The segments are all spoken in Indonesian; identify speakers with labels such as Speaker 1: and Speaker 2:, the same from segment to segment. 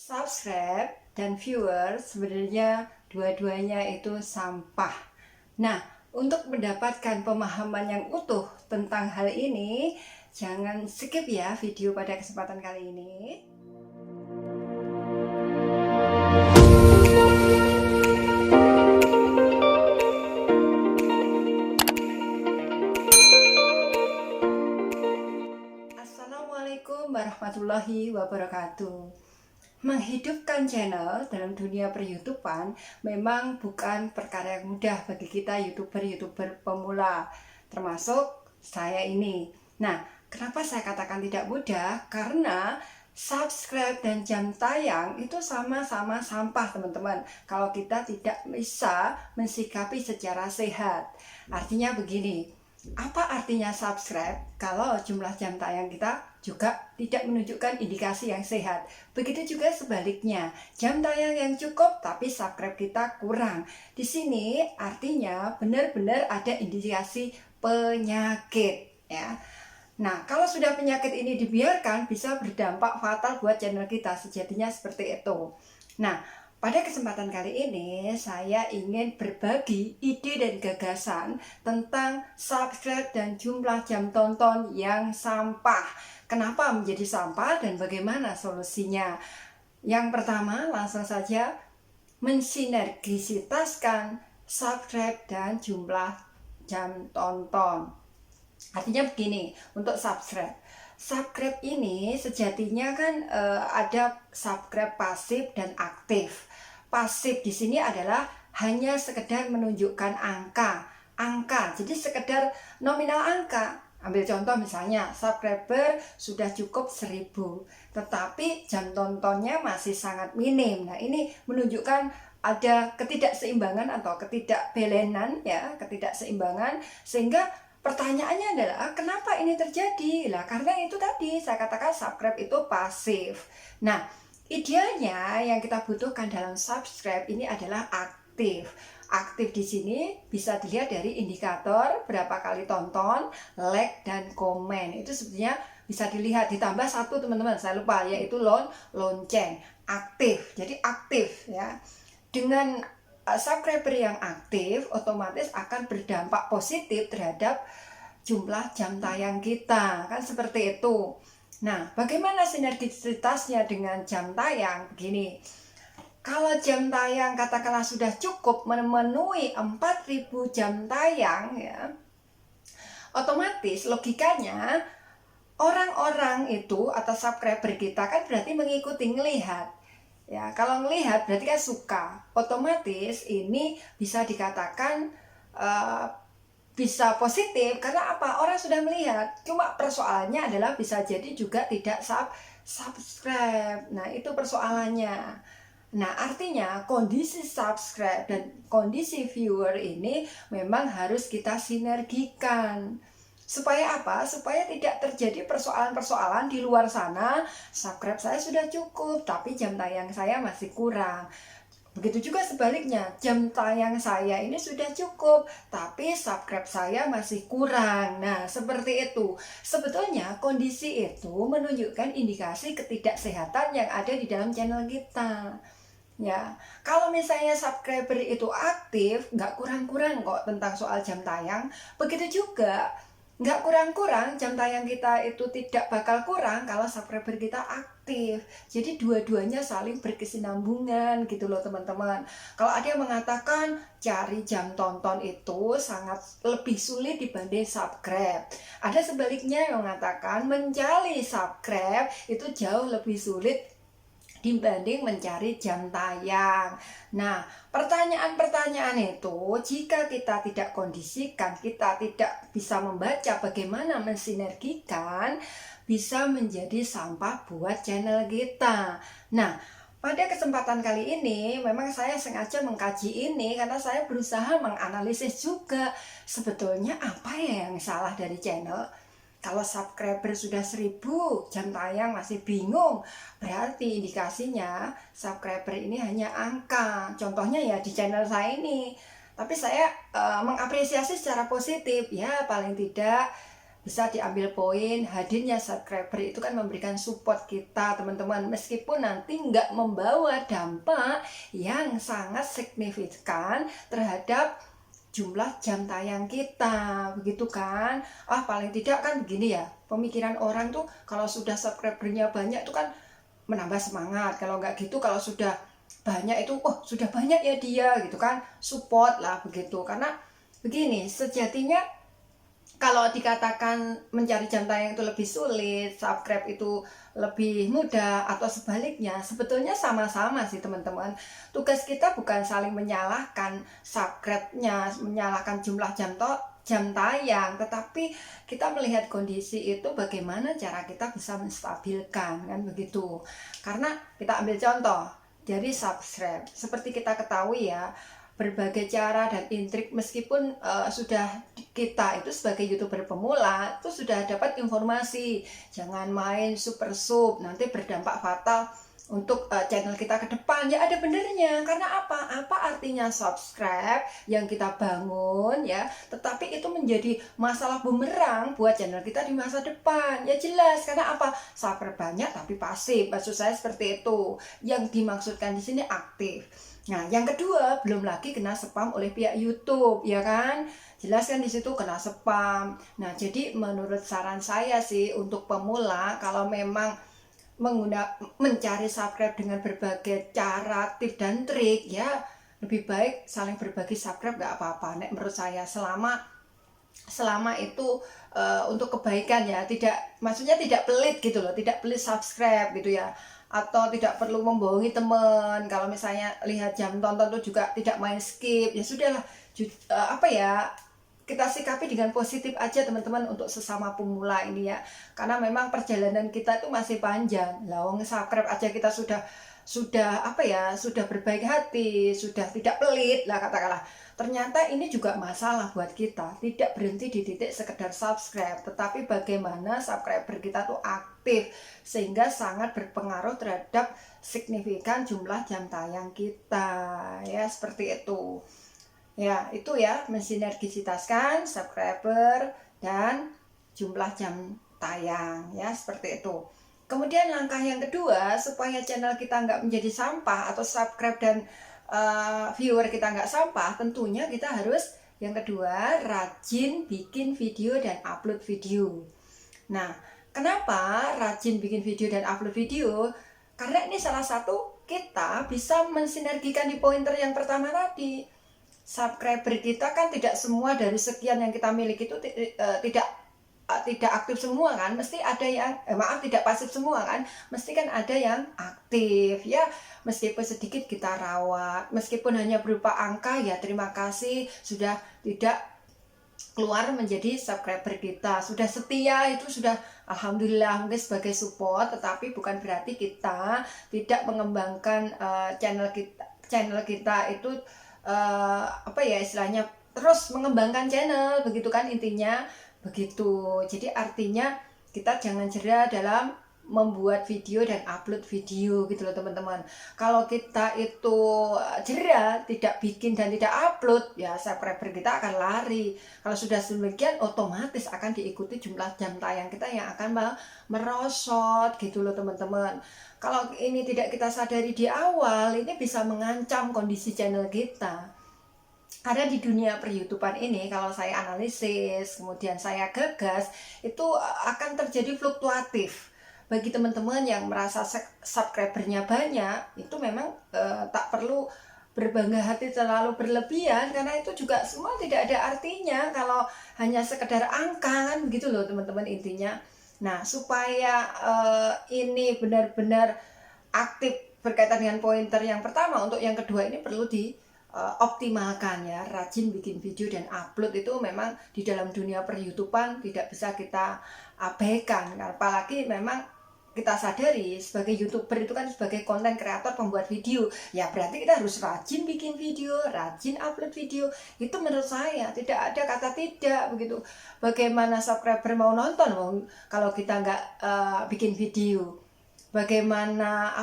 Speaker 1: Subscribe dan viewer sebenarnya dua-duanya itu sampah. Nah, untuk mendapatkan pemahaman yang utuh tentang hal ini, jangan skip ya video pada kesempatan kali ini. Assalamualaikum warahmatullahi wabarakatuh. Menghidupkan channel dalam dunia per-YouTubean memang bukan perkara yang mudah bagi kita YouTuber pemula, termasuk saya ini. Nah, kenapa saya katakan tidak mudah? Karena subscribe dan jam tayang itu sama-sama sampah, teman-teman, kalau kita tidak bisa mensikapi secara sehat. Artinya begini, apa artinya subscribe kalau jumlah jam tayang kita juga tidak menunjukkan indikasi yang sehat? Begitu juga sebaliknya, jam tayang yang cukup tapi subscribe kita kurang. Di sini artinya benar-benar ada indikasi penyakit ya. Nah, kalau sudah penyakit ini dibiarkan bisa berdampak fatal buat channel kita, sejatinya seperti itu. Nah, pada kesempatan kali ini saya ingin berbagi ide dan gagasan tentang subscribe dan jumlah jam tonton yang sampah. Kenapa menjadi sampah dan bagaimana solusinya? Yang pertama, langsung saja mensinergisitaskan subscribe dan jumlah jam tonton. Artinya begini, untuk subscribe ini sejatinya kan ada subscribe pasif dan aktif. Pasif di sini adalah hanya sekedar menunjukkan angka, jadi sekedar nominal angka. Ambil contoh misalnya, subscriber sudah cukup 1000, tetapi jam tontonnya masih sangat minim. Nah, ini menunjukkan ada ketidakseimbangan atau ketidakbalanan ya, ketidakseimbangan, sehingga pertanyaannya adalah kenapa ini terjadi? Lah, karena itu tadi saya katakan subscribe itu pasif. Nah, idealnya yang kita butuhkan dalam subscribe ini adalah aktif. Aktif di sini bisa dilihat dari indikator berapa kali tonton, like, dan komen. Itu sebenarnya bisa dilihat, ditambah satu teman-teman, saya lupa, yaitu lonceng. Aktif, jadi aktif ya. Dengan subscriber yang aktif otomatis akan berdampak positif terhadap jumlah jam tayang kita, kan seperti itu. Nah, bagaimana sinergisitasnya dengan jam tayang? Begini, kalau jam tayang katakanlah sudah cukup memenuhi 4000 jam tayang ya, otomatis logikanya orang-orang itu atau subscriber kita kan berarti mengikuti, ngelihat ya. Kalau ngelihat berarti kan suka, otomatis ini bisa dikatakan bisa positif. Karena apa? Orang sudah melihat. Cuma persoalannya adalah bisa jadi juga tidak subscribe. Nah, itu persoalannya. Nah, artinya kondisi subscribe dan kondisi viewer ini memang harus kita sinergikan. Supaya apa? Supaya tidak terjadi persoalan-persoalan di luar sana, subscribe saya sudah cukup tapi jam tayang saya masih kurang. Begitu juga sebaliknya, jam tayang saya ini sudah cukup tapi subscribe saya masih kurang. Nah, seperti itu. Sebetulnya kondisi itu menunjukkan indikasi ketidaksehatan yang ada di dalam channel kita. Ya, kalau misalnya subscriber itu aktif, nggak kurang-kurang kok tentang soal jam tayang. Begitu juga nggak kurang-kurang jam tayang kita itu tidak bakal kurang kalau subscriber kita aktif. Jadi dua-duanya saling berkesinambungan gitu loh teman-teman. Kalau ada yang mengatakan cari jam tonton itu sangat lebih sulit dibanding subscribe, ada sebaliknya yang mengatakan mencari subscribe itu jauh lebih sulit dibanding mencari jam tayang. Nah, pertanyaan-pertanyaan itu jika kita tidak kondisikan, kita tidak bisa membaca bagaimana mensinergikan, bisa menjadi sampah buat channel kita. Nah, pada kesempatan kali ini memang saya sengaja mengkaji ini karena saya berusaha menganalisis juga sebetulnya apa ya yang salah dari channel. Kalau subscriber sudah 1000, jam tayang masih bingung, berarti indikasinya subscriber ini hanya angka. Contohnya ya di channel saya ini. Tapi saya mengapresiasi secara positif, ya paling tidak bisa diambil poin. Hadirnya subscriber itu kan memberikan support kita teman-teman, meskipun nanti nggak membawa dampak yang sangat signifikan terhadap jumlah jam tayang kita, begitu kan. Paling tidak kan begini ya, pemikiran orang tuh kalau sudah subscribernya banyak itu kan menambah semangat. Kalau nggak gitu, kalau sudah banyak itu, sudah banyak ya dia gitu kan, support lah begitu. Karena begini, sejatinya kalau dikatakan mencari jam tayang itu lebih sulit, subscribe itu lebih mudah, atau sebaliknya, sebetulnya sama-sama sih teman-teman. Tugas kita bukan saling menyalahkan subscribe-nya, menyalahkan jumlah jam tayang, tetapi kita melihat kondisi itu bagaimana cara kita bisa menstabilkan, kan begitu. Karena kita ambil contoh dari subscribe, seperti kita ketahui ya, berbagai cara dan intrik, meskipun sudah kita itu sebagai YouTuber pemula itu sudah dapat informasi, jangan main super sub, nanti berdampak fatal untuk channel kita ke depan. Ya ada benernya, karena apa artinya subscribe yang kita bangun ya, tetapi itu menjadi masalah bumerang buat channel kita di masa depan. Ya jelas, karena apa? Subscribe banyak tapi pasif, maksud saya seperti itu. Yang dimaksudkan di sini aktif. Nah, yang kedua, belum lagi kena spam oleh pihak YouTube, ya kan? Jelas kan di situ kena spam. Nah, jadi menurut saran saya sih untuk pemula, kalau memang mencari subscribe dengan berbagai cara, tips dan trik, ya lebih baik saling berbagi subscribe, nggak apa-apa. Menurut saya selama itu untuk kebaikan ya, maksudnya tidak pelit gitu loh, tidak pelit subscribe gitu ya, atau tidak perlu membohongi teman. Kalau misalnya lihat jam tonton tuh juga tidak main skip, ya sudahlah, kita sikapi dengan positif aja teman-teman untuk sesama pemula ini ya. Karena memang perjalanan kita itu masih panjang. Lawang subscribe aja kita sudah berbaik hati, sudah tidak pelit lah katakanlah. Ternyata ini juga masalah buat kita. Tidak berhenti di titik sekedar subscribe, tetapi bagaimana subscriber kita tuh aktif sehingga sangat berpengaruh terhadap signifikan jumlah jam tayang kita. Ya, seperti itu. Ya, itu ya, mensinergisitaskan subscriber dan jumlah jam tayang, ya, seperti itu. Kemudian langkah yang kedua, supaya channel kita nggak menjadi sampah, atau subscribe dan viewer kita nggak sampah, tentunya kita harus, yang kedua, rajin bikin video dan upload video. Nah, kenapa rajin bikin video dan upload video? Karena ini salah satu kita bisa mensinergikan di pointer yang pertama tadi. Subscriber kita kan tidak semua dari sekian yang kita miliki itu tidak aktif semua kan, mesti ada yang tidak pasif semua kan, mesti kan ada yang aktif ya. Meskipun sedikit kita rawat, meskipun hanya berupa angka, ya terima kasih sudah tidak keluar menjadi subscriber kita, sudah setia, itu sudah alhamdulillah, mungkin sebagai support, tetapi bukan berarti kita tidak mengembangkan channel kita itu istilahnya terus mengembangkan channel, begitu kan intinya begitu. Jadi artinya kita jangan jera dalam membuat video dan upload video gitu loh teman-teman. Kalau kita itu jera, tidak bikin dan tidak upload, ya subscriber kita akan lari. Kalau sudah demikian, otomatis akan diikuti jumlah jam tayang kita yang akan merosot gitu loh teman-teman. Kalau ini tidak kita sadari di awal, ini bisa mengancam kondisi channel kita. Karena di dunia per-YouTubean ini, kalau saya analisis, kemudian saya gagas, itu akan terjadi fluktuatif. Bagi teman-teman yang merasa subscribernya banyak, itu memang tak perlu berbangga hati terlalu berlebihan, karena itu juga semua tidak ada artinya kalau hanya sekedar angka kan, begitu loh teman-teman intinya. Nah, supaya ini benar-benar aktif berkaitan dengan pointer yang pertama, untuk yang kedua ini perlu optimalkan ya, rajin bikin video dan upload itu memang di dalam dunia per-YouTubean tidak bisa kita abaikan. Apalagi memang kita sadari sebagai YouTuber itu kan sebagai konten kreator pembuat video, ya berarti kita harus rajin bikin video, rajin upload video. Itu menurut saya tidak ada kata tidak begitu. Bagaimana subscriber mau nonton kalau kita nggak bikin video? bagaimana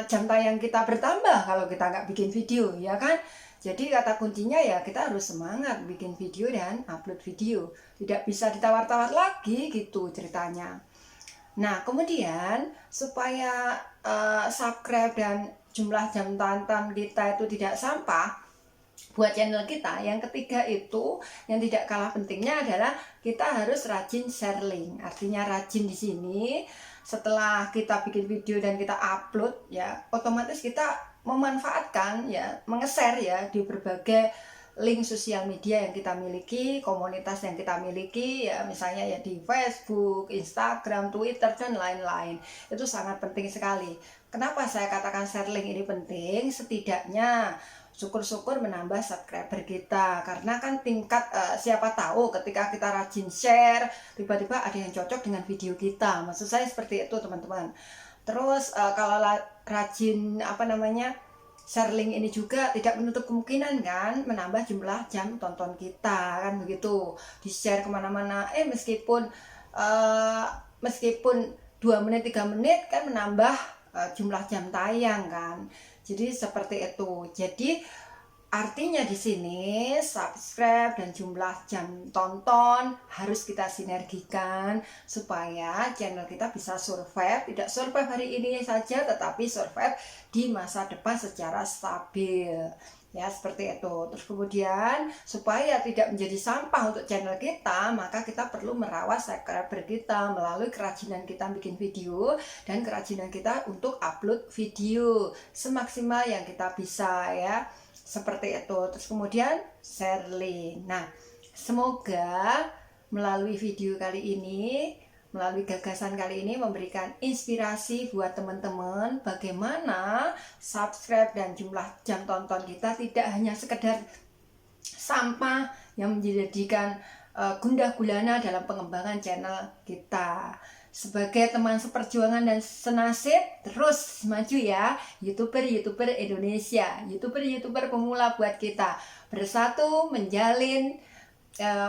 Speaker 1: jam tayang kita bertambah kalau kita nggak bikin video, ya kan? Jadi kata kuncinya ya kita harus semangat bikin video dan upload video. Tidak bisa ditawar-tawar lagi gitu ceritanya. Nah, kemudian supaya subscribe dan jumlah jam tonton kita itu tidak sampah buat channel kita, yang ketiga itu yang tidak kalah pentingnya adalah kita harus rajin share link. Artinya rajin di sini setelah kita bikin video dan kita upload ya, otomatis kita memanfaatkan ya, menge-share ya di berbagai link sosial media yang kita miliki, komunitas yang kita miliki ya, misalnya ya di Facebook, Instagram, Twitter dan lain-lain. Itu sangat penting sekali. Kenapa saya katakan share link ini penting? Setidaknya syukur-syukur menambah subscriber kita, karena kan tingkat siapa tahu ketika kita rajin share tiba-tiba ada yang cocok dengan video kita, maksud saya seperti itu teman-teman. Terus kalau rajin share link ini juga tidak menutup kemungkinan kan menambah jumlah jam tonton kita, kan begitu, di share kemana-mana meskipun 2 menit 3 menit kan menambah jumlah jam tayang kan. Jadi seperti itu. Jadi artinya di sini subscribe dan jumlah jam tonton harus kita sinergikan supaya channel kita bisa survive, tidak survive hari ini saja tetapi survive di masa depan secara stabil. Ya, seperti itu. Terus kemudian supaya tidak menjadi sampah untuk channel kita, maka kita perlu merawat subscriber kita melalui kerajinan kita bikin video dan kerajinan kita untuk upload video semaksimal yang kita bisa ya. Seperti itu. Terus kemudian share link. Nah, semoga melalui video kali ini, melalui gagasan kali ini memberikan inspirasi buat teman-teman bagaimana subscribe dan jumlah jam tonton kita tidak hanya sekedar sampah yang menjadikan gundah gulana dalam pengembangan channel kita. Sebagai teman seperjuangan dan senasib, terus maju ya YouTuber Indonesia, YouTuber pemula buat kita bersatu menjalin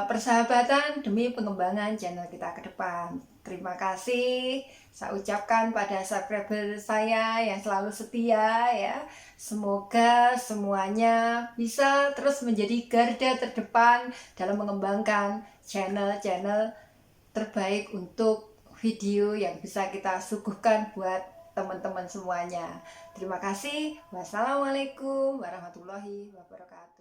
Speaker 1: persahabatan demi pengembangan channel kita ke depan. Terima kasih saya ucapkan pada subscriber saya yang selalu setia ya. Semoga semuanya bisa terus menjadi garda terdepan dalam mengembangkan channel-channel terbaik untuk video yang bisa kita suguhkan buat teman-teman semuanya. Terima kasih. Wassalamualaikum warahmatullahi wabarakatuh.